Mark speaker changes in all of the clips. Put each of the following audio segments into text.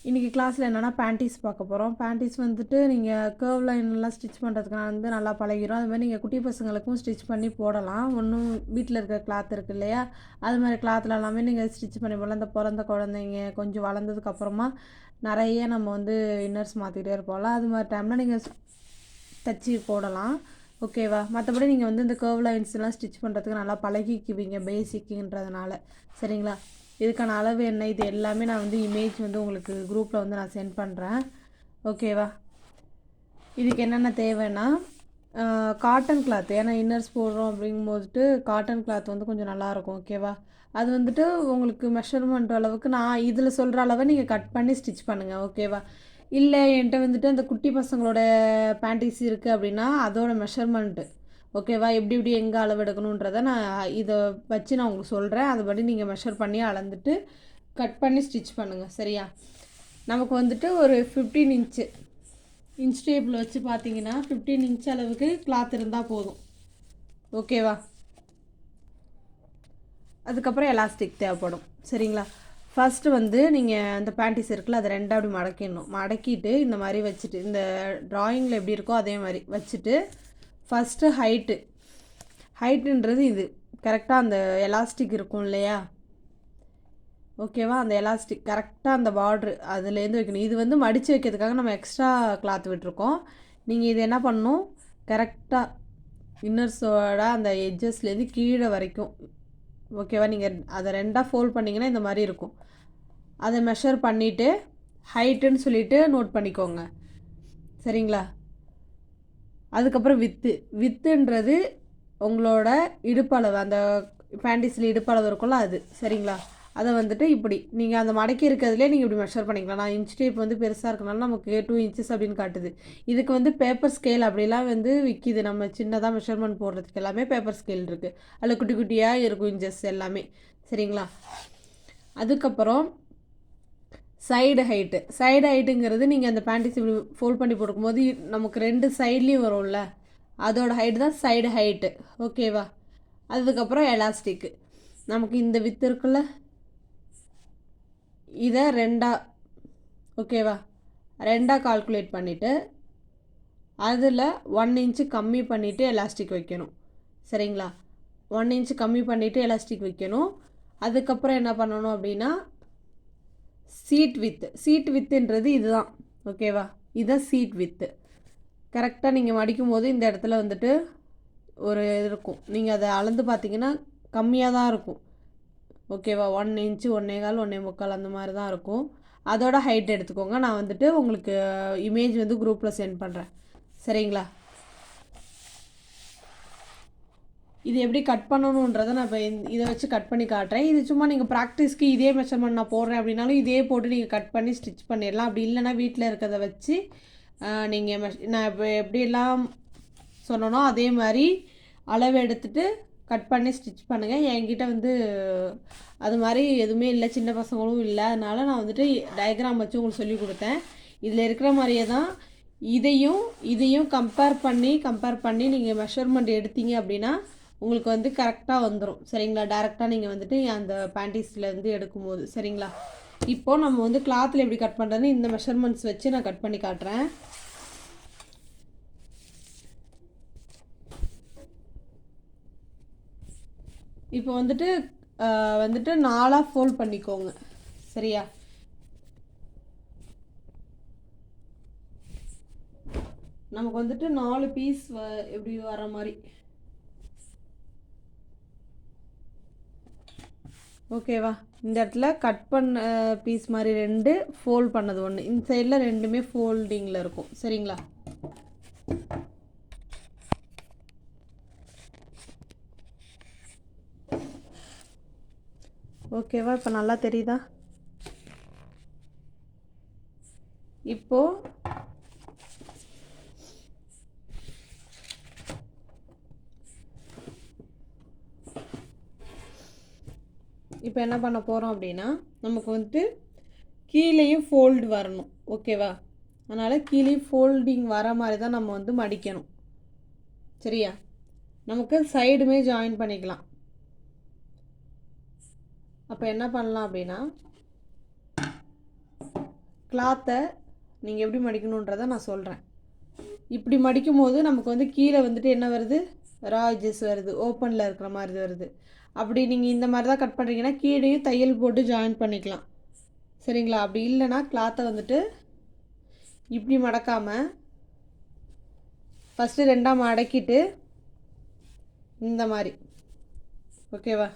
Speaker 1: இன்றைக்கி கிளாஸில் என்னென்னா பேண்டீஸ் பார்க்க போகிறோம். பேண்டீஸ் வந்துட்டு நீங்கள் கர்வ் லைன்லாம் ஸ்டிச் பண்ணுறதுக்கு நான் வந்து நல்லா பழகிடும். அது மாதிரி நீங்கள் குட்டி பசங்களுக்கும் ஸ்டிச் பண்ணி போடலாம். ஒன்றும் வீட்டில் இருக்கிற கிளாத் இருக்குது இல்லையா, அது மாதிரி கிளாத்தில் எல்லாமே நீங்கள் ஸ்டிச் பண்ணி போடலாம். இந்த பிறந்த குழந்தைங்க கொஞ்சம் வளர்ந்ததுக்கப்புறமா நிறைய நம்ம வந்து இன்னர்ஸ் மாற்றிக்கிட்டே இருப்போம்ல, அது மாதிரி டைமில் நீங்கள் தச்சு போடலாம். ஓகேவா? மற்றபடி நீங்கள் வந்து இந்த கர்வ் லைன்ஸ்லாம் ஸ்டிச் பண்ணுறதுக்கு நல்லா பழகிக்குவீங்க பேசிக்குன்றதுனால. சரிங்களா? இதுக்கான அளவு என்ன, இது எல்லாமே நான் வந்து இமேஜ் வந்து உங்களுக்கு குரூப்பில் வந்து நான் சென்ட் பண்ணுறேன். ஓகேவா? இதுக்கு என்னென்ன தேவைன்னா காட்டன் கிளாத், ஏன்னா இன்னர்ஸ் போடுறோம் அப்படிங்கும்போது காட்டன் கிளாத் வந்து கொஞ்சம் நல்லாயிருக்கும். ஓகேவா? அது வந்துட்டு உங்களுக்கு மெஷர்மெண்ட் அளவுக்கு நான் இதில் சொல்கிற அளவை நீங்கள் கட் பண்ணி ஸ்டிச் பண்ணுங்கள். ஓகேவா? இல்லை என்கிட்ட வந்துட்டு அந்த குட்டி பசங்களோட பேண்டீஸ் இருக்குது அப்படின்னா அதோட மெஷர்மெண்ட்டு ஓகேவா, எப்படி எப்படி எங்கே அளவு எடுக்கணுன்றதை நான் இதை வச்சு நான் உங்களுக்கு சொல்கிறேன். அதுபடி நீங்கள் மெஷர் பண்ணி அளந்துட்டு கட் பண்ணி ஸ்டிச் பண்ணுங்கள். சரியா? நமக்கு வந்துட்டு ஒரு 15 இன்ச் டேப்பில் வச்சு பார்த்தீங்கன்னா 15 இன்ச் அளவுக்கு கிளாத் இருந்தால் போதும். ஓகேவா? அதுக்கப்புறம் எலாஸ்டிக் தேவைப்படும். சரிங்களா? ஃபஸ்ட்டு வந்து நீங்கள் அந்த பேண்டீஸ் இருக்குல்ல, அதை ரெண்டாக அப்படி மடக்கிடணும். மடக்கிட்டு இந்த மாதிரி வச்சுட்டு, இந்த ட்ராயிங்கில் எப்படி இருக்கோ அதே மாதிரி வச்சுட்டு ஃபஸ்ட்டு ஹைட்டுன்றது இது கரெக்டாக அந்த எலாஸ்டிக் இருக்கும் இல்லையா, ஓகேவா, அந்த எலாஸ்டிக் கரெக்டாக அந்த பார்ட்ரு அதுலேருந்து வைக்கணும். இது வந்து மடித்து வைக்கிறதுக்காக நம்ம எக்ஸ்ட்ரா கிளாத் விட்டுருக்கோம். நீங்கள் இது என்ன பண்ணணும், கரெக்டாக இன்னர்ஸோட அந்த எட்ஜஸ்லேருந்து கீழே வரைக்கும். ஓகேவா? நீங்கள் அதை ரெண்டாக ஃபோல்ட் பண்ணிங்கன்னா இந்த மாதிரி இருக்கும். அதை மெஷர் பண்ணிவிட்டு ஹைட்டுன்னு சொல்லிவிட்டு நோட் பண்ணிக்கோங்க. சரிங்களா? அதுக்கப்புறம் வித்துன்றது உங்களோட இடுப்பளவு, அந்த பேண்டீஸில் இடுப்பளவு இருக்கும்ல அது. சரிங்களா? அதை வந்துட்டு இப்படி நீங்கள் அந்த மடக்கி இருக்கிறதுலே நீங்கள் இப்படி மெஷர் பண்ணிக்கலாம். நான் இன்ச் டேப் வந்து பெருசாக இருக்கனால நமக்கு 2 இன்ச்சஸ் அப்படின்னு காட்டுது. இதுக்கு வந்து பேப்பர் ஸ்கேல் அப்படிலாம் வந்து விற்கிது. நம்ம சின்னதாக மெஷர்மெண்ட் போடுறதுக்கு எல்லாமே பேப்பர் ஸ்கேல் இருக்குது. அதில் குட்டி குட்டியாக இருக்கும் இன்ச்சஸ் எல்லாமே. சரிங்களா? அதுக்கப்புறம் சைடு ஹைட்டுங்கிறது நீங்கள் அந்த பேண்டீஸ் இப்படி ஃபோல்ட் பண்ணி போடும்போது நமக்கு 2 சைட்லேயும் வரும்ல, அதோட ஹைட்டு தான் சைடு ஹைட்டு. ஓகேவா? அதுக்கப்புறம் எலாஸ்டிக்கு நமக்கு இந்த வித்து இருக்குல்ல, இதை ஓகேவா, ரெண்டாக கால்குலேட் பண்ணிவிட்டு அதில் 1 இன்ச்சு கம்மி பண்ணிவிட்டு எலாஸ்டிக் வைக்கணும். சரிங்களா? 1 இன்ச்சு கம்மி பண்ணிவிட்டு எலாஸ்டிக் வைக்கணும். அதுக்கப்புறம் என்ன பண்ணணும் அப்படின்னா சீட் வித்துன்றது இதுதான். ஓகேவா? இதுதான் சீட் வித்து. கரெக்டாக நீங்கள் மடிக்கும் போது இந்த இடத்துல வந்துட்டு ஒரு இது இருக்கும். நீங்கள் அதை அளந்து பார்த்தீங்கன்னா கம்மியாக தான் இருக்கும். ஓகேவா? 1 இன்ச்சு 1.25 1.25 அந்த மாதிரி தான் இருக்கும். அதோட ஹைட் எடுத்துக்கோங்க. நான் வந்துட்டு உங்களுக்கு இமேஜ் வந்து குரூப்பில் சென்ட் பண்ணுறேன். சரிங்களா? இது எப்படி கட் பண்ணணுன்றதை நான் இப்போ இதை வச்சு கட் பண்ணி காட்டுறேன். இது சும்மா நீங்கள் ப்ராக்டிஸ்க்கு இதே மெஷர்மெண்ட் நான் போடுறேன் அப்படின்னாலும் இதே போட்டு நீங்கள் கட் பண்ணி ஸ்டிச் பண்ணிடலாம். அப்படி இல்லைனா வீட்டில் இருக்கிறத வச்சு நீங்கள் நான் இப்போ எப்படியெல்லாம் சொன்னனோ அதே மாதிரி அளவு எடுத்துகிட்டு கட் பண்ணி ஸ்டிச் பண்ணுங்கள். என்கிட்ட வந்து அது மாதிரி எதுவுமே இல்லை, சின்ன பசங்களும் இல்லை, அதனால் நான் வந்துட்டு டயக்ராம் வச்சு உங்களுக்கு சொல்லி கொடுத்தேன். இதில் இருக்கிற மாதிரியே தான் இதையும் கம்பேர் பண்ணி நீங்கள் மெஷர்மெண்ட் எடுத்தீங்க அப்படின்னா உங்களுக்கு வந்து கரெக்டாக வந்துடும். சரிங்களா? டேரெக்டாக நீங்கள் வந்துட்டு அந்த பேண்டீஸ்லேருந்து எடுக்கும்போது. சரிங்களா? இப்போது நம்ம வந்து கிளாத்தில் எப்படி கட் பண்ணுறதுன்னு இந்த மெஷர்மெண்ட்ஸ் வச்சு நான் கட் பண்ணி காட்டுறேன். இப்போ வந்துட்டு 4 ஃபோல்ட் பண்ணிக்கோங்க. சரியா? நமக்கு வந்துட்டு 4 பீஸ் எப்படி வர மாதிரி. ஓகேவா? இந்த இடத்துல கட் பண்ண பீஸ் மாதிரி 2, ஃபோல்ட் பண்ணது 1, இந்த சைடில் 2மே ஃபோல்டிங்கில் இருக்கும். சரிங்களா? ஓகேவா? இப்போ நல்லா தெரியுதா? இப்போது என்ன பண்ண போகிறோம் அப்படின்னா நமக்கு வந்துட்டு கீழேயும் ஃபோல்டு வரணும். ஓகேவா? அதனால் கீழேயும் ஃபோல்டிங் வர மாதிரி தான் நம்ம வந்து மடிக்கணும். சரியா? நமக்கு சைடுமே ஜாயின் பண்ணிக்கலாம். அப்போ என்ன பண்ணலாம் அப்படின்னா கிளாத்தை நீங்கள் எப்படி மடிக்கணுன்றதை நான் சொல்கிறேன். இப்படி மடிக்கும் போது நமக்கு வந்து கீழே வந்துட்டு என்ன வருது, ரா எட்ஜஸ் வருது, ஓப்பனில் இருக்கிற மாதிரி வருது. அப்படி நீங்கள் இந்த மாதிரி தான் கட் பண்ணுறீங்கன்னா கீழேயும் தையல் போட்டு ஜாயின் பண்ணிக்கலாம். சரிங்களா? அப்படி இல்லைன்னா கிளாத்தை வந்துட்டு இப்படி மடக்காமல் ஃபஸ்ட்டு 2ஆக மடக்கிட்டு இந்த மாதிரி, ஓகேவா,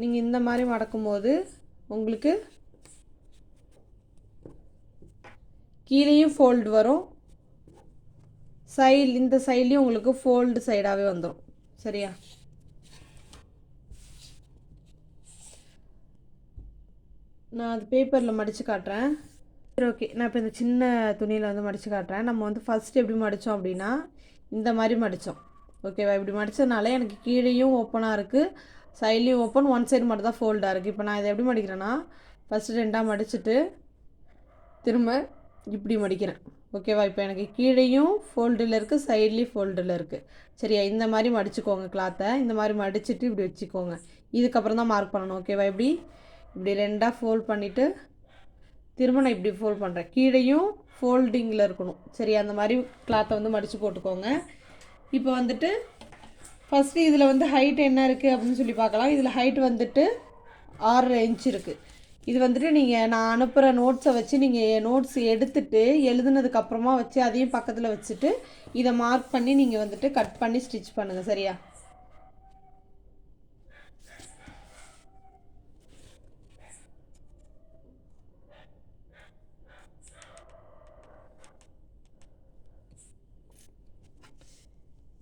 Speaker 1: நீங்கள் இந்த மாதிரி மடக்கும்போது உங்களுக்கு கீழேயும் ஃபோல்டு வரும், இந்த சைட்லேயும் உங்களுக்கு ஃபோல்டு சைடாகவே வந்துடும். சரியா? நான் அது பேப்பரில் மடித்து காட்டுறேன். சரி, ஓகே. நான் இப்போ இந்த சின்ன துணியில் வந்து மடித்து காட்டுறேன். நம்ம வந்து ஃபஸ்ட்டு எப்படி மடித்தோம் அப்படின்னா இந்த மாதிரி மடித்தோம். ஓகேவா? இப்படி மடித்ததுனால எனக்கு கீழேயும் ஓப்பனாக இருக்குது, சைட்லேயும் ஓப்பன், ஒன் சைடு மட்டும் தான் ஃபோல்டாக இருக்குது. இப்போ நான் இதை எப்படி மடிக்கிறேன்னா ஃபஸ்ட்டு 2ஆக மடிச்சுட்டு திரும்ப இப்படி மடிக்கிறேன். ஓகேவா? இப்போ எனக்கு கீழேயும் ஃபோல்டில் இருக்குது, சைட்லேயும் ஃபோல்டில் இருக்குது. சரியா? இந்த மாதிரி மடிச்சுக்கோங்க. கிளாத்தை இந்த மாதிரி மடிச்சுட்டு இப்படி வச்சுக்கோங்க. இதுக்கப்புறம் தான் மார்க் பண்ணணும். ஓகேவா? இப்படி 2ஆக ஃபோல்ட் பண்ணிவிட்டு திரும்ப நான் இப்படி ஃபோல்ட் பண்ணுறேன். கீழேயும் ஃபோல்டிங்கில் இருக்கணும். சரி, அந்த மாதிரி கிளாத்தை வந்து மடித்து போட்டுக்கோங்க. இப்போ வந்துட்டு ஃபஸ்ட்டு இதில் வந்து ஹைட் என்ன இருக்குது அப்படின்னு சொல்லி பார்க்கலாம். இதில் ஹைட் வந்துட்டு 6 இன்ச் இருக்குது. இது வந்துட்டு நான் அனுப்புகிற நோட்ஸை வச்சு நீங்கள் நோட்ஸ் எடுத்துகிட்டு எழுதுனதுக்கப்புறமா வச்சு அதையும் பக்கத்தில் வச்சுட்டு இதை மார்க் பண்ணி நீங்கள் வந்துட்டு கட் பண்ணி ஸ்டிச் பண்ணுங்கள். சரியா?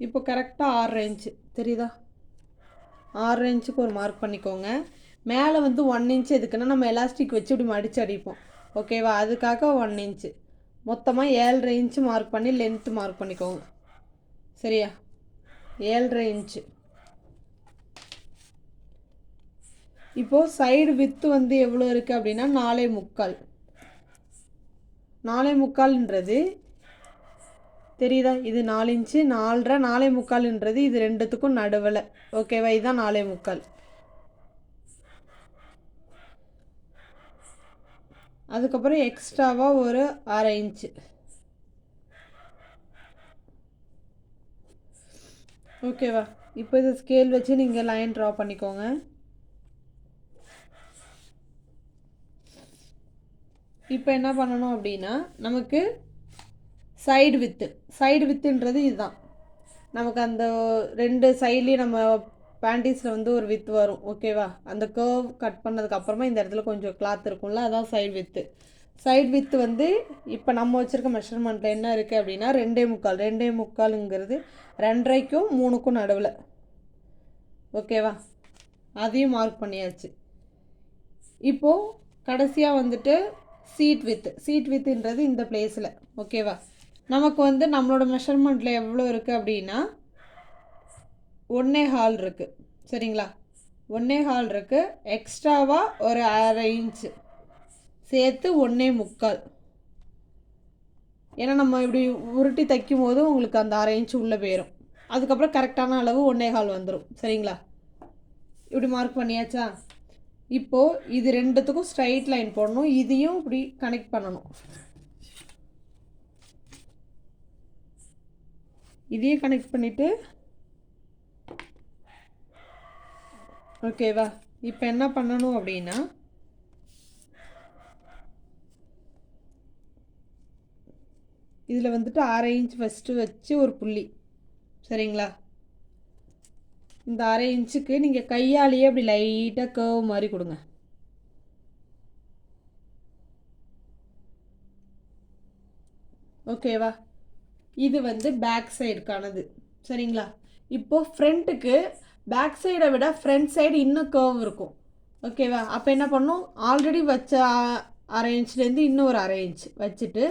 Speaker 1: இப்போ கரெக்டாக 6 இன்ச்சு தெரியுதா? 6 இன்ச்சுக்கு ஒரு மார்க் பண்ணிக்கோங்க. மேலே வந்து 1 இன்ச் எதுக்குன்னா நம்ம எலாஸ்டிக் வச்சு இப்படி மடித்து அடிப்போம். ஓகேவா? அதுக்காக 1 இன்ச்சு. மொத்தமாக 7.5 இன்ச்சு மார்க் பண்ணி லென்த்து மார்க் பண்ணிக்கோங்க. சரியா? 7.5 இன்ச்சு. இப்போது சைடு வித்து வந்து எவ்வளோ இருக்குது அப்படின்னா 4.75. 4.75ன்றது தெரியுதா? இது 4 இன்ச்சு, 4.5, 4.75ன்றது இது ரெண்டுத்துக்கும் நடுவில். ஓகேவா? இதுதான் 4.75. அதுக்கப்புறம் எக்ஸ்ட்ராவாக ஒரு 1/2 இன்ச்சு. ஓகேவா? இப்போ இதை ஸ்கேல் வச்சு நீங்கள் லைன் ட்ரா பண்ணிக்கோங்க. இப்போ என்ன பண்ணணும் அப்படின்னா நமக்கு சைடு வித்துன்றது இதுதான். நமக்கு அந்த 2 சைட்லேயும் நம்ம பேண்டீஸில் வந்து ஒரு வித்து வரும். ஓகேவா? அந்த கர்வ் கட் பண்ணதுக்கப்புறமா இந்த இடத்துல கொஞ்சம் கிளாத் இருக்கும்ல, அதான் சைடு வித்து வந்து இப்போ நம்ம வச்சுருக்க மெஷர்மெண்ட்டில் என்ன இருக்குது அப்படின்னா 2.75. 2.5க்கும் 3க்கும் நடுவில். ஓகேவா? அதையும் மார்க் பண்ணியாச்சு. இப்போது கடைசியாக வந்துட்டு சீட் வித்துன்றது இந்த பிளேஸில். ஓகேவா? நமக்கு வந்து நம்மளோட மெஷர்மெண்ட்டில் எவ்வளோ இருக்குது அப்படின்னா 1.25 இருக்குது. சரிங்களா? 1.25 இருக்குது. எக்ஸ்ட்ராவாக ஒரு 1/2 இன்ச்சு சேர்த்து 1.75. ஏன்னா நம்ம இப்படி உருட்டி தைக்கும் போது உங்களுக்கு அந்த 1/2 இன்ச்சு உள்ளே போயிடும். அதுக்கப்புறம் கரெக்டான அளவு 1.25 வந்துடும். சரிங்களா? இப்படி மார்க் பண்ணியாச்சா? இப்போது இது ரெண்டுத்துக்கும் ஸ்ட்ரைட் லைன் போடணும். இதையும் இப்படி கனெக்ட் பண்ணணும். இதையும் கனெக்ட் பண்ணிவிட்டு ஓகேவா? இப்போ என்ன பண்ணணும் அப்படின்னா இதில் வந்துட்டு 1/2 இன்ச் ஃபஸ்ட்டு வச்சு ஒரு புள்ளி. சரிங்களா? இந்த 1/2 இன்ச்சுக்கு நீங்கள் கையாலேயே அப்படி லைட்டாக கர்வ் மாதிரி கொடுங்க. ஓகேவா? இது வந்து பேக் சைடுக்கானது. சரிங்களா? இப்போது ஃப்ரண்ட்டுக்கு பேக் சைடை விட ஃப்ரண்ட் சைடு இன்னும் கர்வ் இருக்கும். ஓகேவா? அப்போ என்ன பண்ணணும், ஆல்ரெடி வச்ச 1/2 இன்ச்லேருந்து இன்னும் ஒரு 1/2 இன்ச் வச்சுட்டு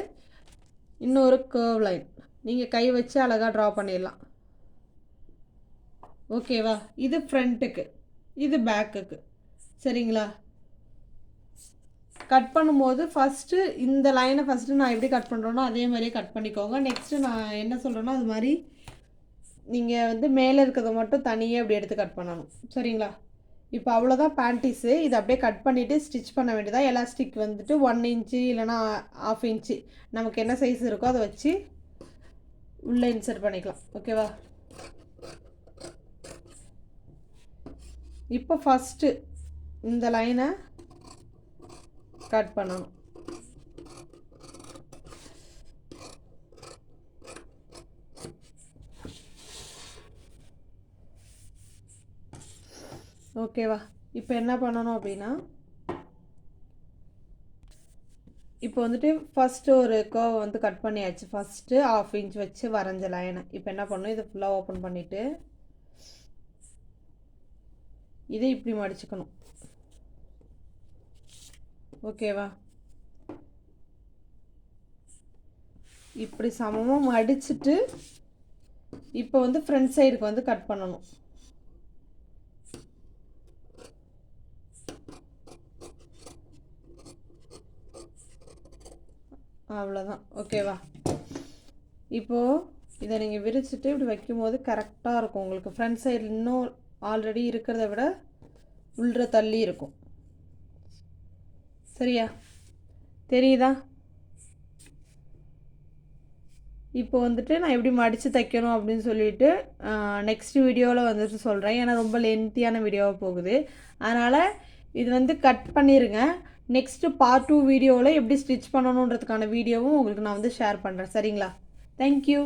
Speaker 1: இன்னொரு கர்வ் லைன் நீங்கள் கை வச்சு அழகாக ட்ரா பண்ணிடலாம். ஓகேவா? இது ஃப்ரண்ட்டுக்கு, இது பேக்குக்கு. சரிங்களா? கட் பண்ணும்போது ஃபஸ்ட்டு இந்த லைனை ஃபஸ்ட்டு நான் எப்படி கட் பண்ணுறேனோ அதே மாதிரியே கட் பண்ணிக்கோங்க. நெக்ஸ்ட்டு நான் என்ன சொல்கிறேனோ அது மாதிரி நீங்கள் வந்து மேலே இருக்கிறத மட்டும் தனியாக அப்படி எடுத்து கட் பண்ணணும். சரிங்களா? இப்போ அவ்வளோதான் பேண்டீஸு. இதை அப்படியே கட் பண்ணிவிட்டு ஸ்டிச் பண்ண வேண்டியதான். எலாஸ்டிக் வந்துட்டு 1 இன்ச்சு இல்லைனா 1/2 இன்ச்சு நமக்கு என்ன சைஸ் இருக்கோ அதை வச்சு உள்ளே இன்சர்ட் பண்ணிக்கலாம். ஓகேவா? இப்போ ஃபஸ்ட்டு இந்த லைனை கட் பண்ணணும். ஓகேவா? இப்போ என்ன பண்ணணும் அப்படின்னா, இப்போ வந்துட்டு ஃபஸ்ட்டு ஒரு கர்வ் வந்து கட் பண்ணியாச்சு. ஃபஸ்ட்டு 1/2 இன்ச் வச்சு வரைஞ்ச லைனை இப்போ என்ன பண்ணணும், இதை ஃபுல்லாக ஓப்பன் பண்ணிவிட்டு இதை இப்படி மடிச்சுக்கணும். ஓகேவா? இப்படி சமமாக மடிச்சுட்டு இப்போ வந்து ஃப்ரண்ட் சைடுக்கு வந்து கட் பண்ணணும். அவ்வளோதான். ஓகேவா? இப்போது இதை நீங்கள் விரிச்சிட்டு இப்படி வைக்கும்போது கரெக்டாக இருக்கும். உங்களுக்கு ஃப்ரண்ட் சைடு இன்னும் ஆல்ரெடி இருக்கிறத விட உள்ற தள்ளி இருக்கும். சரியா? தெரியுதா? இப்போ வந்துட்டு நான் எப்படி மடித்து தைக்கணும் அப்படின்னு சொல்லிட்டு நெக்ஸ்ட் வீடியோவில் வந்துட்டு சொல்கிறேன். ஏன்னா ரொம்ப லென்த்தியான வீடியோவாக போகுது. அதனால் இது வந்து கட் பண்ணிடுங்க. நெக்ஸ்ட்டு பார்ட் 2 வீடியோவில் எப்படி ஸ்டிச் பண்ணணுன்றதுக்கான வீடியோவும் உங்களுக்கு நான் வந்து ஷேர் பண்ணுறேன். சரிங்களா? தேங்க்யூ.